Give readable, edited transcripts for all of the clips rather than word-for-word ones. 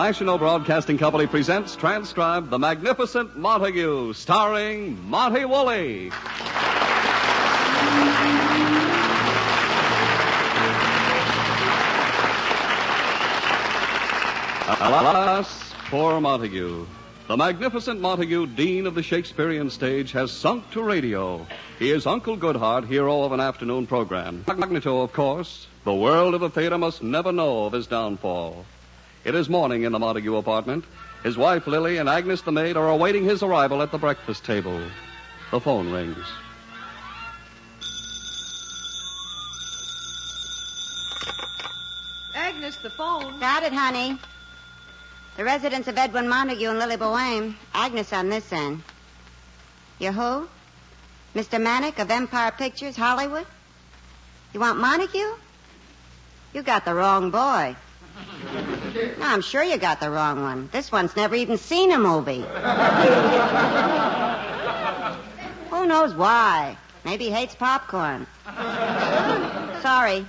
National Broadcasting Company presents, transcribed, The Magnificent Montague, starring Monty Woolley. Alas, poor Montague. The Magnificent Montague, Dean of the Shakespearean stage, has sunk to radio. He is Uncle Goodhart, hero of an afternoon program. Magneto, of course. The world of the theater must never know of his downfall. It is morning in the Montague apartment. His wife, Lily, and Agnes, the maid, are awaiting his arrival at the breakfast table. The phone rings. Agnes, the phone. Got it, honey. The residence of Edwin Montague and Lily Boheme. Agnes on this end. You who? Mr. Manick of Empire Pictures, Hollywood? You want Montague? You got the wrong boy. No, I'm sure you got the wrong one. This one's never even seen a movie. Who knows why? Maybe he hates popcorn. Sorry.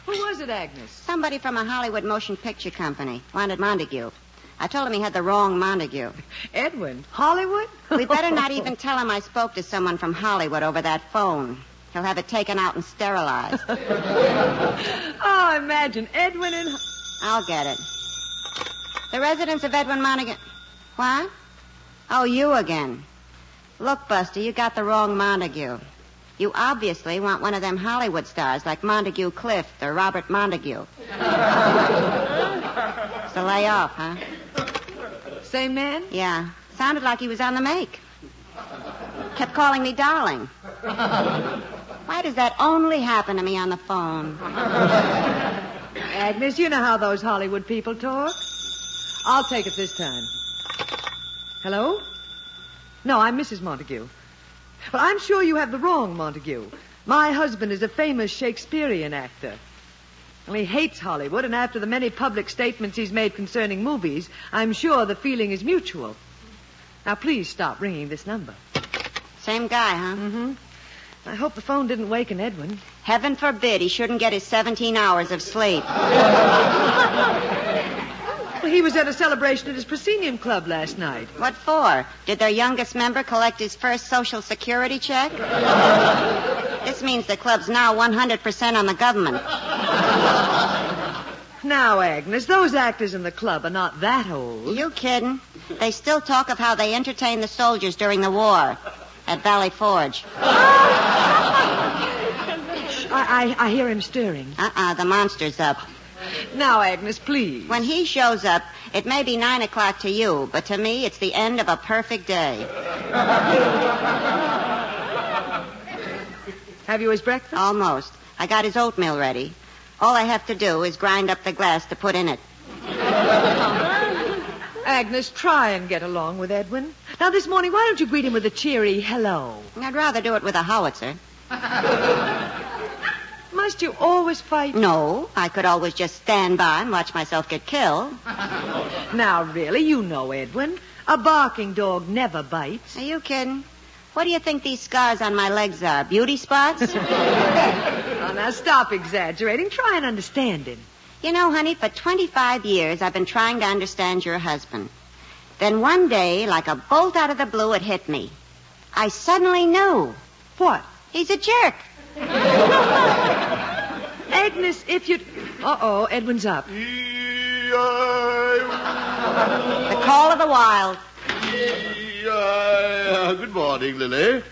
Who was it, Agnes? Somebody from a Hollywood motion picture company. Wanted Montague. I told him he had the wrong Montague. Edwin? Hollywood? We better not even tell him I spoke to someone from Hollywood over that phone. He'll have it taken out and sterilized. Oh, imagine Edwin and... I'll get it. The residence of Edwin Montague... What? Oh, you again. Look, Buster, you got the wrong Montague. You obviously want one of them Hollywood stars like Montague Clift or Robert Montague. So lay off, huh? Same man? Yeah. Sounded like he was on the make. Kept calling me darling. Why does that only happen to me on the phone? Agnes, you know how those Hollywood people talk. I'll take it this time. Hello? No, I'm Mrs. Montague. Well, I'm sure you have the wrong Montague. My husband is a famous Shakespearean actor. Well, he hates Hollywood, and after the many public statements he's made concerning movies, I'm sure the feeling is mutual. Now, please stop ringing this number. Same guy, huh? Mm-hmm. I hope the phone didn't waken Edwin. Heaven forbid he shouldn't get his 17 hours of sleep. Well, he was at a celebration at his proscenium club last night. What for? Did their youngest member collect his first Social Security check? This means the club's now 100% on the government. Now, Agnes, those actors in the club are not that old. You kidding? They still talk of how they entertained the soldiers during the war at Valley Forge. I hear him stirring. The monster's up. Now, Agnes, please. When he shows up, it may be 9 o'clock to you, but to me, it's the end of a perfect day. Have you his breakfast? Almost. I got his oatmeal ready. All I have to do is grind up the glass to put in it. Agnes, try and get along with Edwin. Now, this morning, why don't you greet him with a cheery hello? I'd rather do it with a howitzer. Must you always fight? No, I could always just stand by and watch myself get killed. Now, really, you know Edwin. A barking dog never bites. Are you kidding? What do you think these scars on my legs are? Beauty spots? Oh, now, stop exaggerating. Try and understand him. You know, honey, for 25 years I've been trying to understand your husband. Then one day, like a bolt out of the blue, it hit me. I suddenly knew. What? He's a jerk. Agnes, if you'd... Uh-oh, Edwin's up. The call of the wild. Good morning, Lily.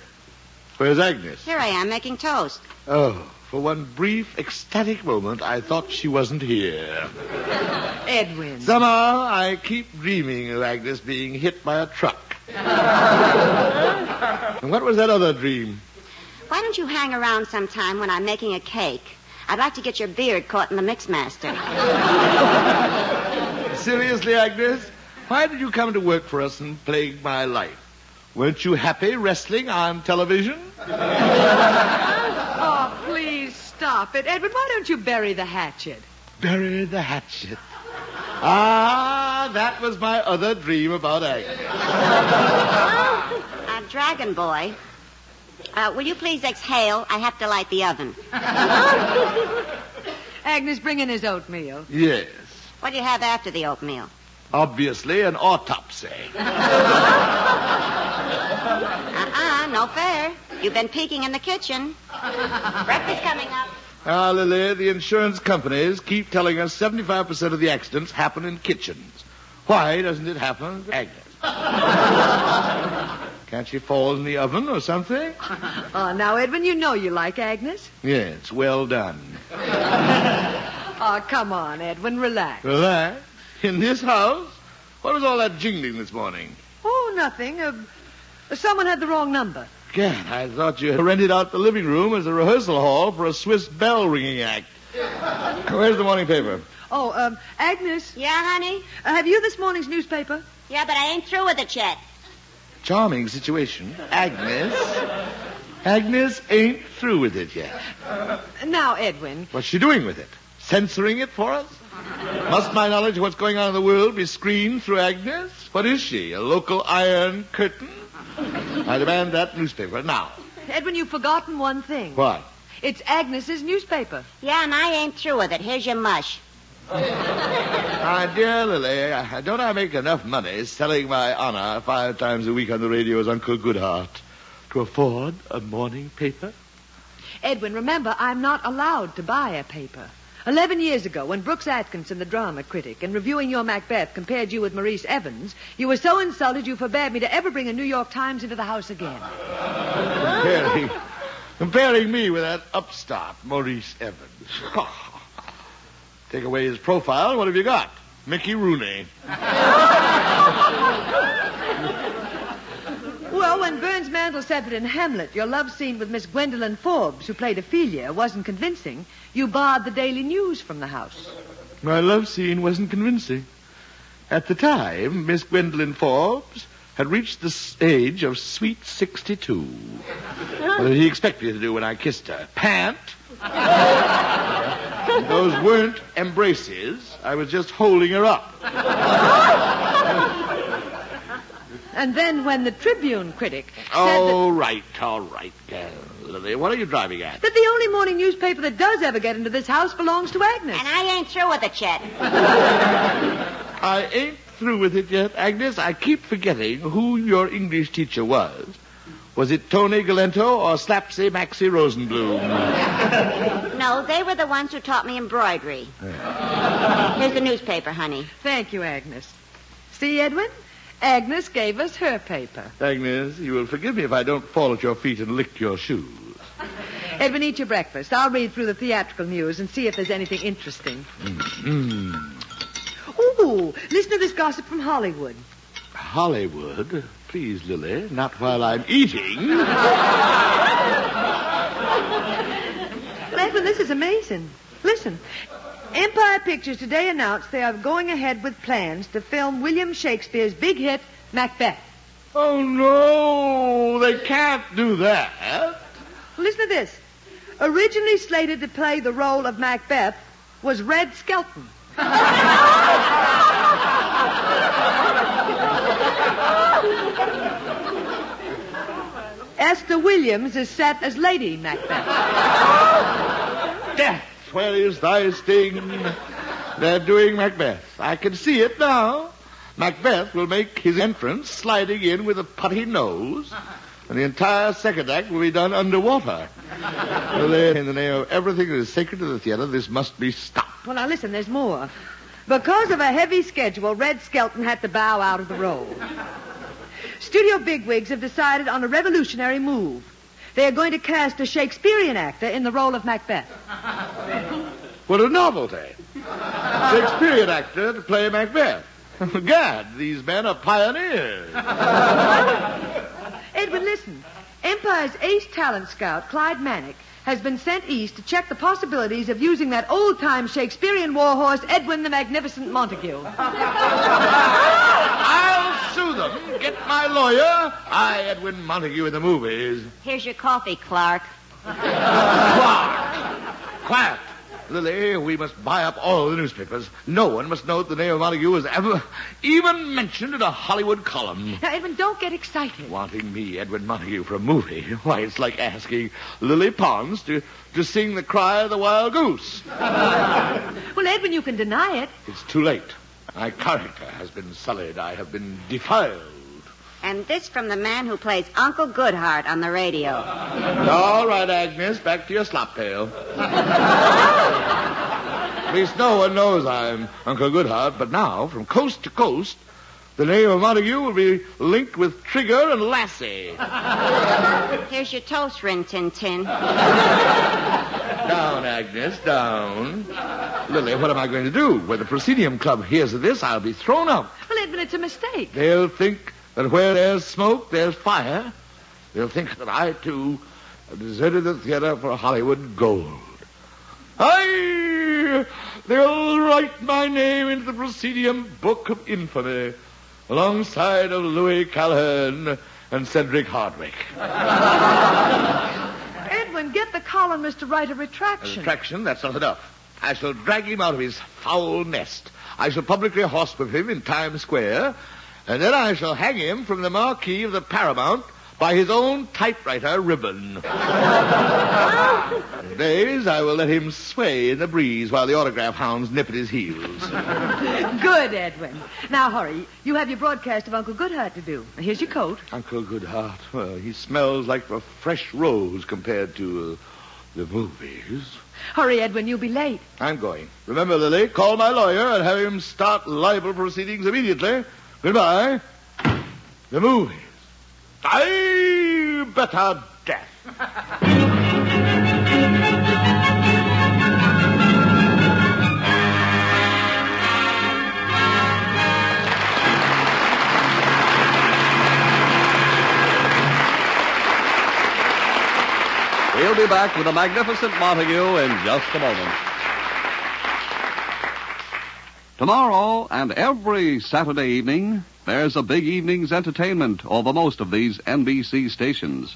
Where's Agnes? Here I am, making toast. Oh, for one brief, ecstatic moment, I thought she wasn't here. Edwin. Somehow, I keep dreaming of Agnes being hit by a truck. And what was that other dream? Why don't you hang around sometime when I'm making a cake? I'd like to get your beard caught in the Mixmaster. Seriously, Agnes? Why did you come to work for us and plague my life? Weren't you happy wrestling on television? Oh, please stop it. Edwin, why don't you bury the hatchet? Bury the hatchet. Ah, that was my other dream about Agnes. Dragon Boy. Will you please exhale? I have to light the oven. Agnes, bring in his oatmeal. Yes. What do you have after the oatmeal? Obviously an autopsy. No fair. You've been peeking in the kitchen. Breakfast coming up. Ah, Lily, the insurance companies keep telling us 75% of the accidents happen in kitchens. Why doesn't it happen to Agnes? Can't she fall in the oven or something? Oh, now, Edwin, you know you like Agnes. Yes, well done. Oh, come on, Edwin, relax. Relax? In this house? What was all that jingling this morning? Oh, nothing. Someone had the wrong number. Gad, I thought you rented out the living room as a rehearsal hall for a Swiss bell ringing act. Where's the morning paper? Oh, Agnes. Yeah, honey? Have you this morning's newspaper? Yeah, but I ain't through with it yet. Charming situation. Agnes ain't through with it yet. Now, Edwin. What's she doing with it? Censoring it for us? Must my knowledge of what's going on in the world be screened through Agnes? What is she, a local iron curtain? I demand that newspaper now. Edwin, you've forgotten one thing. What? It's Agnes's newspaper. Yeah, and I ain't through with it. Here's your mush. My dear Lily, don't I make enough money selling my honor 5 times a week on the radio as Uncle Goodhart to afford a morning paper? Edwin, remember, I'm not allowed to buy a paper. 11 years ago, when Brooks Atkinson, the drama critic, in reviewing your Macbeth, compared you with Maurice Evans, you were so insulted you forbade me to ever bring a New York Times into the house again. Comparing me with that upstart, Maurice Evans. Take away his profile, what have you got? Mickey Rooney. Well, when Burns Mantle said that in Hamlet, your love scene with Miss Gwendolyn Forbes, who played Ophelia, wasn't convincing, you barred the Daily News from the house. My love scene wasn't convincing. At the time, Miss Gwendolyn Forbes had reached the age of sweet 62. What did he expect me to do when I kissed her? Pant? Those weren't embraces. I was just holding her up. And then when the Tribune critic said all right, Lily. What are you driving at? that the only morning newspaper that does ever get into this house belongs to Agnes. And I ain't through with it yet. I ain't through with it yet, Agnes. I keep forgetting who your English teacher was. Was it Tony Galento or Slapsy Maxie Rosenblum? No, they were the ones who taught me embroidery. Here's the newspaper, honey. Thank you, Agnes. See, Edwin? Agnes gave us her paper. Agnes, you will forgive me if I don't fall at your feet and lick your shoes. Edwin, eat your breakfast. I'll read through the theatrical news and see if there's anything interesting. Ooh, listen to this gossip from Hollywood. Hollywood? Please, Lily, not while I'm eating. Edwin, this is amazing. Listen. Empire Pictures today announced they are going ahead with plans to film William Shakespeare's big hit, Macbeth. Oh, no, they can't do that. Listen to this. Originally slated to play the role of Macbeth was Red Skelton. Esther Williams is set as Lady Macbeth. Death, where is thy sting? They're doing Macbeth. I can see it now. Macbeth will make his entrance sliding in with a putty nose, and the entire second act will be done underwater. In the name of everything that is sacred to the theater, this must be stopped. Well, now listen, there's more. Because of a heavy schedule, Red Skelton had to bow out of the role. Studio bigwigs have decided on a revolutionary move. They are going to cast a Shakespearean actor in the role of Macbeth. What a novelty. Shakespearean actor to play Macbeth. Gad, these men are pioneers. Edwin, listen. Empire's ace talent scout, Clyde Manick, has been sent east to check the possibilities of using that old-time Shakespearean warhorse, Edwin the Magnificent Montague. I'll sue them. Get my lawyer. I, Edwin Montague in the movies. Here's your coffee, Clark. Quiet. Lily, we must buy up all the newspapers. No one must know that the name of Montague was ever even mentioned in a Hollywood column. Now, Edwin, don't get excited. Wanting me, Edwin Montague, for a movie? Why, it's like asking Lily Pons to sing The Cry of the Wild Goose. Well, Edwin, you can deny it. It's too late. My character has been sullied. I have been defiled. And this from the man who plays Uncle Goodhart on the radio. All right, Agnes, back to your slop pail. At least no one knows I'm Uncle Goodhart, but now, from coast to coast, the name of Montague will be linked with Trigger and Lassie. Here's your toast, Rin Tin Tin. Down, Agnes, down. Lily, what am I going to do? When the Proscenium Club hears of this, I'll be thrown out. Well, Edwin, it's a mistake. They'll think that where there's smoke, there's fire. They'll think that I, too, have deserted the theater for Hollywood gold. They'll write my name into the Proscenium Book of Infamy, alongside of Louis Callahan and Cedric Hardwick. Edwin, get the columnist to write a A retraction. retraction? That's not enough. I shall drag him out of his foul nest. I shall publicly horsewhip him in Times Square, and then I shall hang him from the marquee of the Paramount by his own typewriter ribbon. Days, I will let him sway in the breeze while the autograph hounds nip at his heels. Good, Edwin. Now, hurry. You have your broadcast of Uncle Goodhart to do. Here's your coat. Uncle Goodhart, well, he smells like a fresh rose compared to the movies. Hurry, Edwin. You'll be late. I'm going. Remember, Lily, call my lawyer and have him start libel proceedings immediately. Goodbye. The movies. I better death. We'll be back with the Magnificent Montague in just a moment. Tomorrow and every Saturday evening, there's a big evening's entertainment over most of these NBC stations.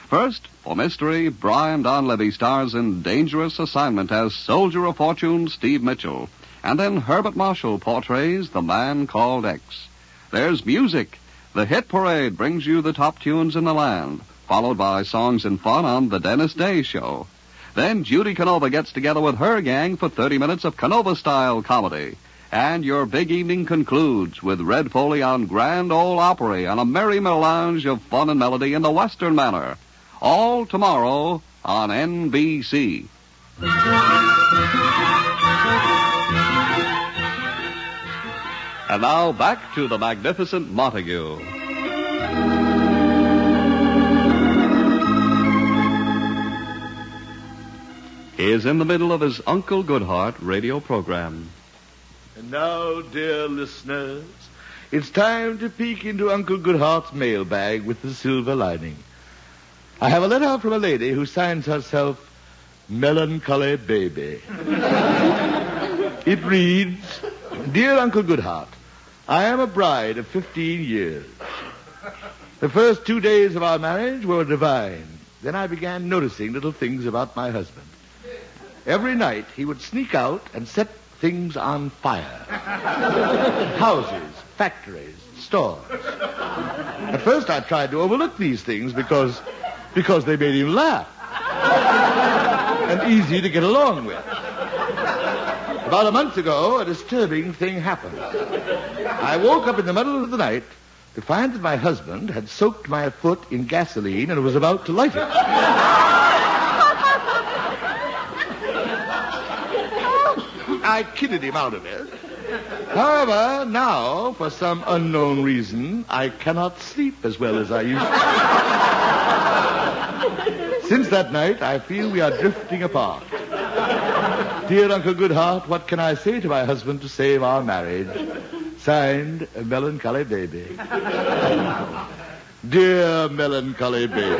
First, for mystery, Brian Donlevy stars in Dangerous Assignment as Soldier of Fortune Steve Mitchell. And then Herbert Marshall portrays The Man Called X. There's music. The Hit Parade brings you the top tunes in the land, followed by songs and fun on The Dennis Day Show. Then Judy Canova gets together with her gang for 30 minutes of Canova-style comedy. And your big evening concludes with Red Foley on Grand Ole Opry and a merry melange of fun and melody in the Western manner. All tomorrow on NBC. And now back to the Magnificent Montague. He is in the middle of his Uncle Goodhart radio program. And now, dear listeners, it's time to peek into Uncle Goodhart's mailbag with the silver lining. I have a letter from a lady who signs herself Melancholy Baby. It reads, Dear Uncle Goodhart, I am a bride of 15 years. The first 2 days of our marriage were divine. Then I began noticing little things about my husband. Every night he would sneak out and set things on fire. Houses, factories, stores. At first I tried to overlook these things because they made him laugh. And easy to get along with. About a month ago, a disturbing thing happened. I woke up in the middle of the night to find that my husband had soaked my foot in gasoline and was about to light it. I kidded him out of it. However, now, for some unknown reason, I cannot sleep as well as I used to. Since that night, I feel we are drifting apart. Dear Uncle Goodhart, what can I say to my husband to save our marriage? Signed, Melancholy Baby. Dear Melancholy Baby.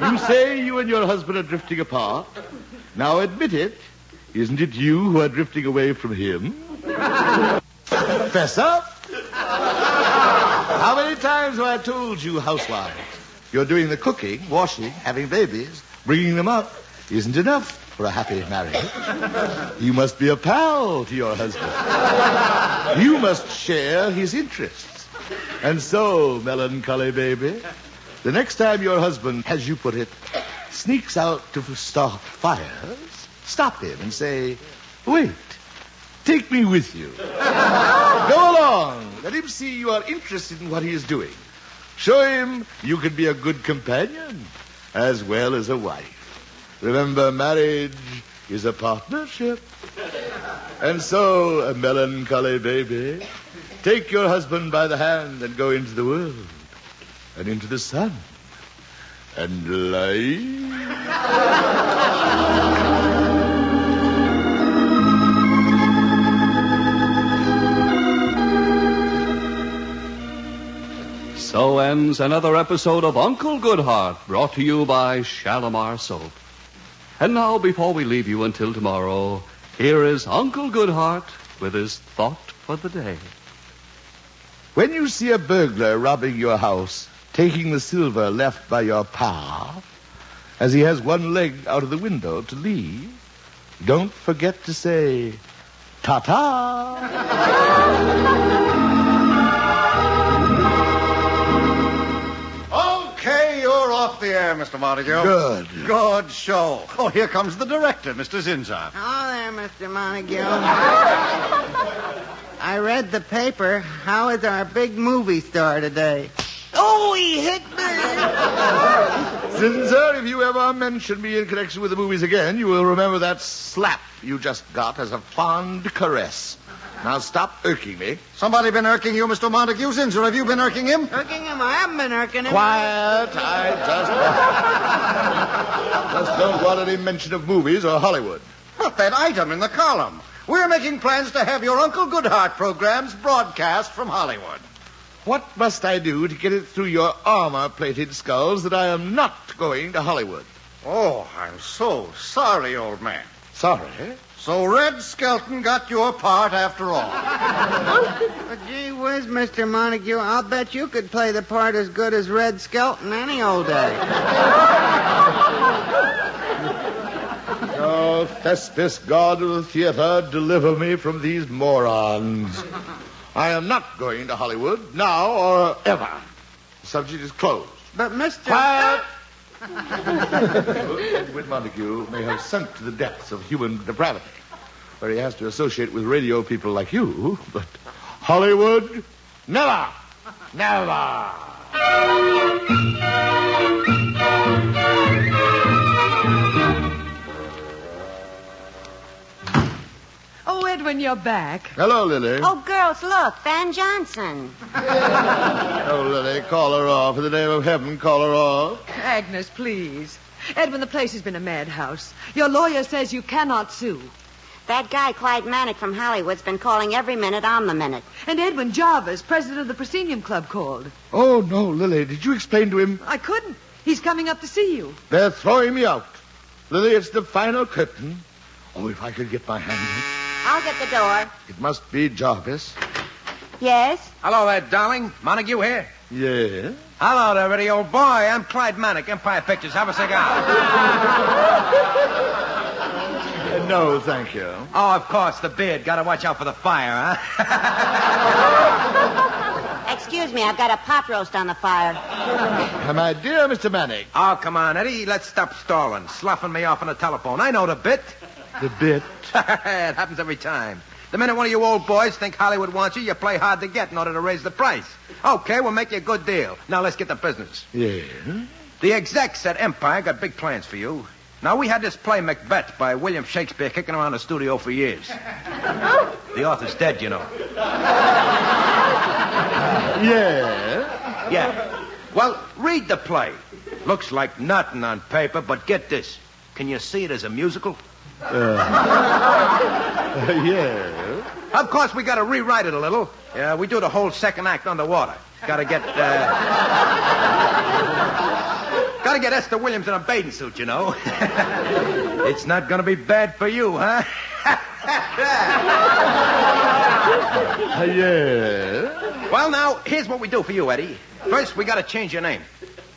You say you and your husband are drifting apart. Now admit it. Isn't it you who are drifting away from him? Fess up. How many times have I told you, housewives, you're doing the cooking, washing, having babies, bringing them up isn't enough for a happy marriage. You must be a pal to your husband. You must share his interests. And so, Melancholy Baby, the next time your husband, as you put it, sneaks out to start fires, stop him and say, wait, take me with you. Go along. Let him see you are interested in what he is doing. Show him you can be a good companion as well as a wife. Remember, marriage is a partnership. And so, a melancholy baby, take your husband by the hand and go into the world and into the sun and light. So ends another episode of Uncle Goodheart, brought to you by Shalimar Soap. And now, before we leave you until tomorrow, here is Uncle Goodheart with his thought for the day. When you see a burglar robbing your house, taking the silver left by your pa, as he has one leg out of the window to leave, don't forget to say, ta-ta! Okay, you're off the air, Mr. Montague. Good. Good show. Oh, here comes the director, Mr. Zinzar. Oh, there, Mr. Montague. I read the paper. How is our big movie star today? Oh, he hit me. Zinzer, if you ever mention me in connection with the movies again, you will remember that slap you just got as a fond caress. Now stop irking me. Somebody been irking you, Mr. Montague? Zinzar, have you been irking him? Irking him? I haven't been irking him. Quiet. I just don't want any mention of movies or Hollywood. Put that item in the column. We're making plans to have your Uncle Goodheart programs broadcast from Hollywood. What must I do to get it through your armor-plated skulls that I am not going to Hollywood? Oh, I'm so sorry, old man. Sorry? So Red Skelton got your part after all. But gee whiz, Mr. Montague, I'll bet you could play the part as good as Red Skelton any old day. Oh, Thespis, God of the theater, deliver me from these morons. I am not going to Hollywood, now or ever. The subject is closed. But Mr. Quiet! Edwin Montague may have sunk to the depths of human depravity, where he has to associate with radio people like you, but Hollywood, never! Never! Oh, Edwin, you're back. Hello, Lily. Oh, girls, look, Van Johnson. Oh, Lily, call her off. In the name of heaven, call her off. Agnes, please. Edwin, the place has been a madhouse. Your lawyer says you cannot sue. That guy, Clyde Manick from Hollywood's been calling every minute on the minute. And Edwin Jarvis, president of the Proscenium Club, called. Oh, no, Lily. Did you explain to him? I couldn't. He's coming up to see you. They're throwing me out. Lily, it's the final curtain. Oh, if I could get my hand on it. I'll get the door. It must be Jarvis. Yes? Hello there, darling. Montague here. Yes? Hello there, Eddie, old boy. I'm Clyde Manick, Empire Pictures. Have a cigar. No, thank you. Oh, of course, the beard. Got to watch out for the fire, huh? Excuse me, I've got a pot roast on the fire. My dear Mr. Manick. Oh, come on, Eddie. Let's stop stalling. Sloughing me off on the telephone. I know the bit. The bit? It happens every time. The minute one of you old boys think Hollywood wants you, you play hard to get in order to raise the price. Okay, we'll make you a good deal. Now let's get to business. Yeah? The execs at Empire got big plans for you. Now, we had this play, Macbeth, by William Shakespeare, kicking around the studio for years. The author's dead, you know. Yeah? Yeah. Well, read the play. Looks like nothing on paper, but get this. Can you see it as a musical? Yeah. Of course, we got to rewrite it a little. We do the whole second act underwater. Got to get Esther Williams in a bathing suit, you know. It's not going to be bad for you, huh? Yeah. Well, now, here's what we do for you, Eddie. First, we got to change your name.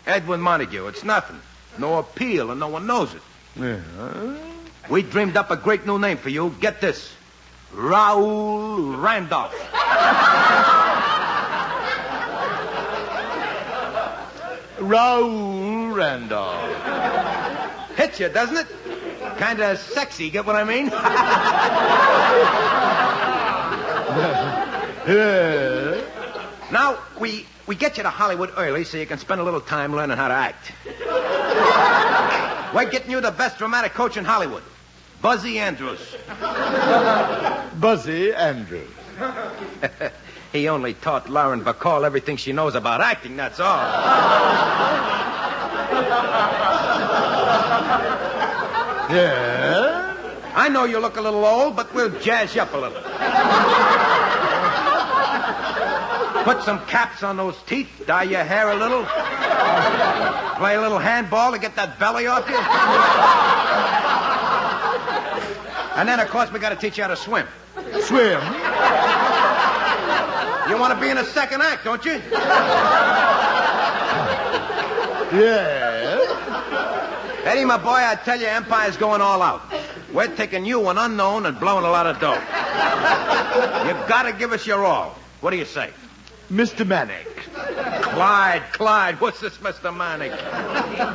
Edwin Montague. It's nothing. No appeal, and no one knows it. Yeah. We dreamed up a great new name for you. Get this. Raoul Randolph. Raoul Randolph. Hits you, doesn't it? Kind of sexy, get what I mean? Yeah. Now, we get you to Hollywood early so you can spend a little time learning how to act. We're getting you the best dramatic coach in Hollywood, Buzzy Andrews. Buzzy Andrews. He only taught Lauren Bacall everything she knows about acting, that's all. Yeah? I know you look a little old, but we'll jazz you up a little. Put some caps on those teeth, dye your hair a little. Play a little handball to get that belly off you. And then, of course, we got to teach you how to swim. Swim? You want to be in a second act, don't you? Yeah. Eddie, my boy, I tell you, Empire's going all out. We're taking you, an unknown, and blowing a lot of dough. You've got to give us your all. What do you say? Mr. Manic. Clyde. What's this, Mr. Manic?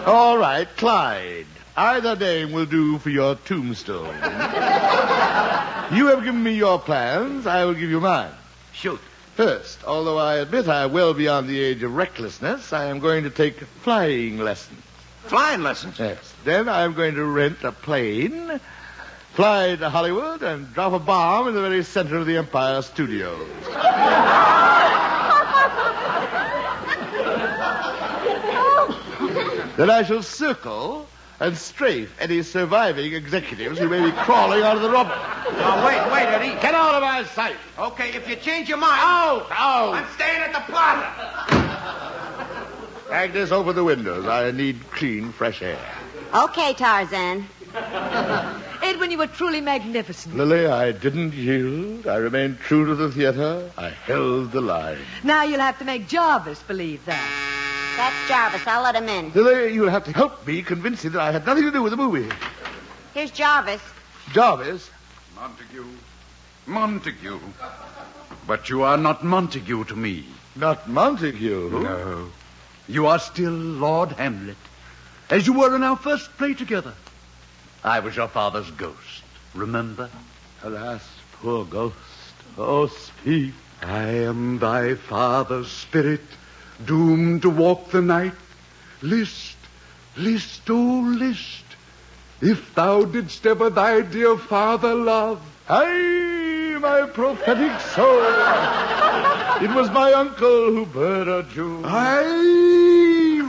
All right, Clyde. Either name will do for your tombstone. You have given me your plans. I will give you mine. Shoot. First, although I admit I am well beyond the age of recklessness, I am going to take flying lessons. Flying lessons? Yes. Then I am going to rent a plane, fly to Hollywood, and drop a bomb in the very center of the Empire Studios. Then I shall circle and strafe any surviving executives who may be crawling out of the rubble. Oh, wait, Eddie. Get out of my sight. Okay, if you change your mind... Out! I'm staying at the plaza. Agnes, open the windows. I need clean, fresh air. Okay, Tarzan. Edwin, you were truly magnificent. Lily, I didn't yield. I remained true to the theater. I held the line. Now you'll have to make Jarvis believe that. That's Jarvis. I'll let him in. Lily, you'll have to help me convince him that I had nothing to do with the movie. Here's Jarvis. Jarvis? Montague. But you are not Montague to me. Not Montague? No. You are still Lord Hamlet, as you were in our first play together. I was your father's ghost, remember? Alas, poor ghost. Oh, speak. I am thy father's spirit, doomed to walk the night. List, oh list, if thou didst ever thy dear father love. Aye, my prophetic soul. It was my uncle who murdered you. Aye,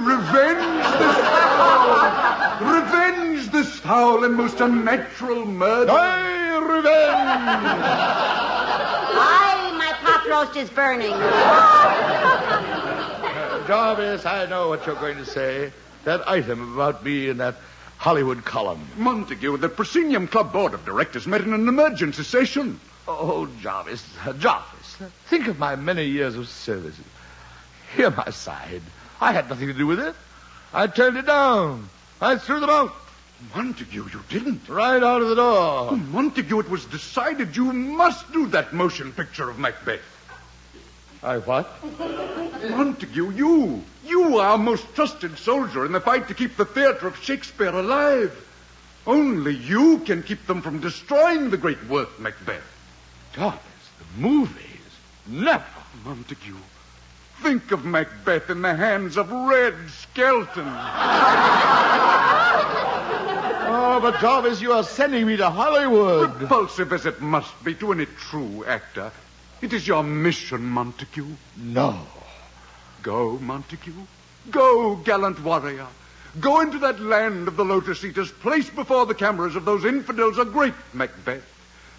revenge this foul and most unnatural murder. Aye, revenge. Aye, my pot roast is burning. Jarvis, I know what you're going to say. That item about me in that Hollywood column. Montague, the Proscenium Club Board of Directors met in an emergency session. Oh, Jarvis, think of my many years of service. Hear my side. I had nothing to do with it. I turned it down. I threw them out. Montague, you didn't. Right out of the door. Oh, Montague, it was decided you must do that motion picture of Macbeth. I what? Montague, you are our most trusted soldier in the fight to keep the theater of Shakespeare alive. Only you can keep them from destroying the great work, Macbeth. Jarvis, the movies? Never. Montague, think of Macbeth in the hands of Red Skelton. Oh, but Jarvis, you are sending me to Hollywood. Repulsive as it must be to any true actor, it is your mission, Montague. No. Go, Montague. Go, gallant warrior. Go into that land of the Lotus Eaters. Place before the cameras of those infidels a great Macbeth,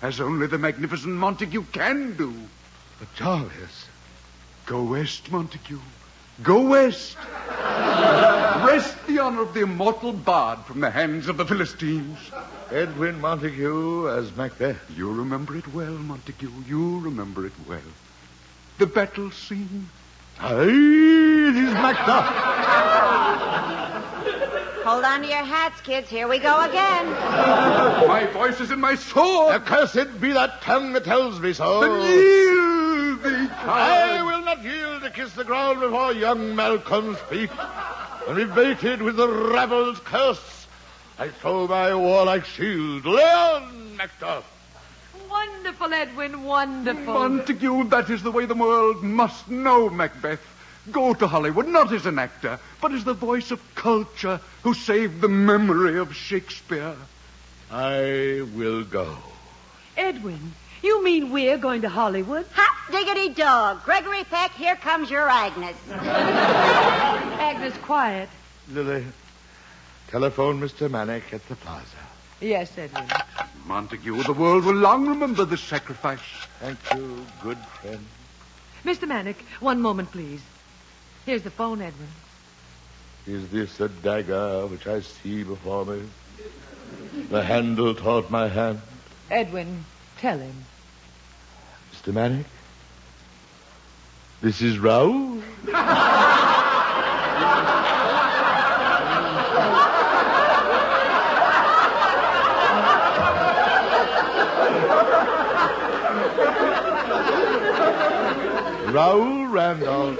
as only the magnificent Montague can do. But Jarvis... Go west, Montague. Go west. Wrest the honor of the immortal bard from the hands of the Philistines. Edwin Montague as Macbeth. You remember it well, Montague. You remember it well. The battle scene. Aye, it is Macbeth. Hold on to your hats, kids. Here we go again. My voice is in my sword. Accursed be that tongue that tells me so. Then yield thee, I will not yield to kiss the ground before young Malcolm's feet, and be baited with the rabble's curse I throw my warlike shield. Leon, Macduff! Wonderful, Edwin, wonderful. Montague, that is the way the world must know Macbeth. Go to Hollywood, not as an actor, but as the voice of culture who saved the memory of Shakespeare. I will go. Edwin, you mean we're going to Hollywood? Hot diggity dog. Gregory Peck, here comes your Agnes. Agnes, quiet. Lily, telephone Mr. Manick at the plaza. Yes, Edwin. Montague, the world will long remember this sacrifice. Thank you, good friend. Mr. Manick, one moment, please. Here's the phone, Edwin. Is this a dagger which I see before me? The handle toward my hand. Edwin, tell him. Mr. Manick? This is Raoul? Raoul Randolph.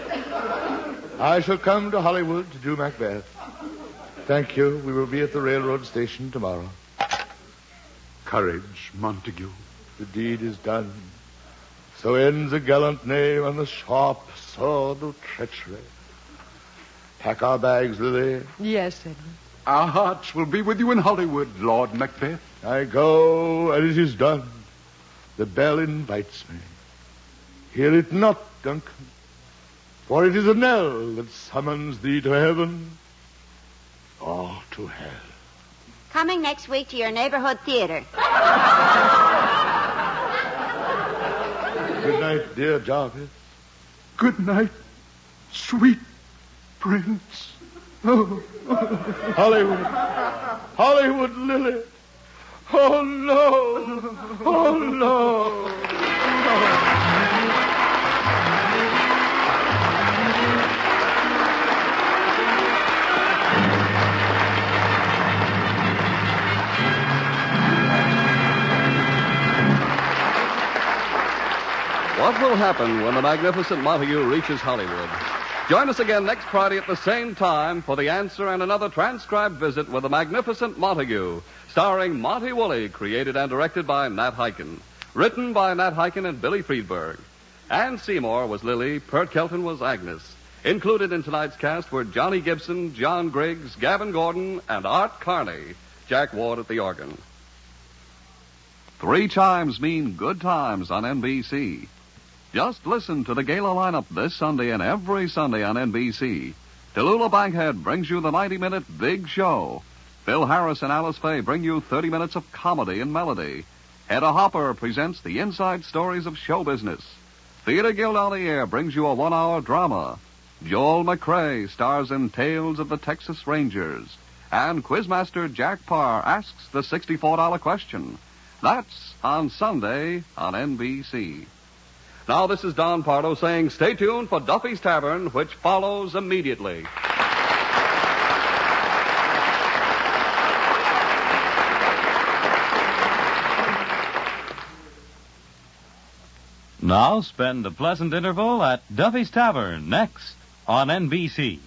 I shall come to Hollywood to do Macbeth. Thank you. We will be at the railroad station tomorrow. Courage, Montague. The deed is done. So ends a gallant name on the sharp sword of treachery. Pack our bags, Lily. Yes, Edwin. Our hearts will be with you in Hollywood, Lord Macbeth. I go, and it is done. The bell invites me. Hear it not, Duncan, for it is a knell that summons thee to heaven or to hell. Coming next week to your neighborhood theater. Good night, dear Jarvis. Good night, sweet prince. Oh. Hollywood. Hollywood, Lily. Oh, no. Oh, no. What will happen when the Magnificent Montague reaches Hollywood? Join us again next Friday at the same time for the answer and another transcribed visit with the Magnificent Montague, starring Monty Woolley, created and directed by Nat Hiken. Written by Nat Hiken and Billy Friedberg. Anne Seymour was Lily, Pert Kelton was Agnes. Included in tonight's cast were Johnny Gibson, John Griggs, Gavin Gordon, and Art Carney. Jack Ward at the organ. 3 chimes mean good times on NBC. Just listen to the gala lineup this Sunday and every Sunday on NBC. Tallulah Bankhead brings you the 90-minute Big Show. Phil Harris and Alice Faye bring you 30 minutes of comedy and melody. Hedda Hopper presents the inside stories of show business. Theater Guild on the Air brings you a 1-hour drama. Joel McRae stars in Tales of the Texas Rangers. And Quizmaster Jack Parr asks the $64 question. That's on Sunday on NBC. Now, this is Don Pardo saying stay tuned for Duffy's Tavern, which follows immediately. Now spend a pleasant interval at Duffy's Tavern next on NBC.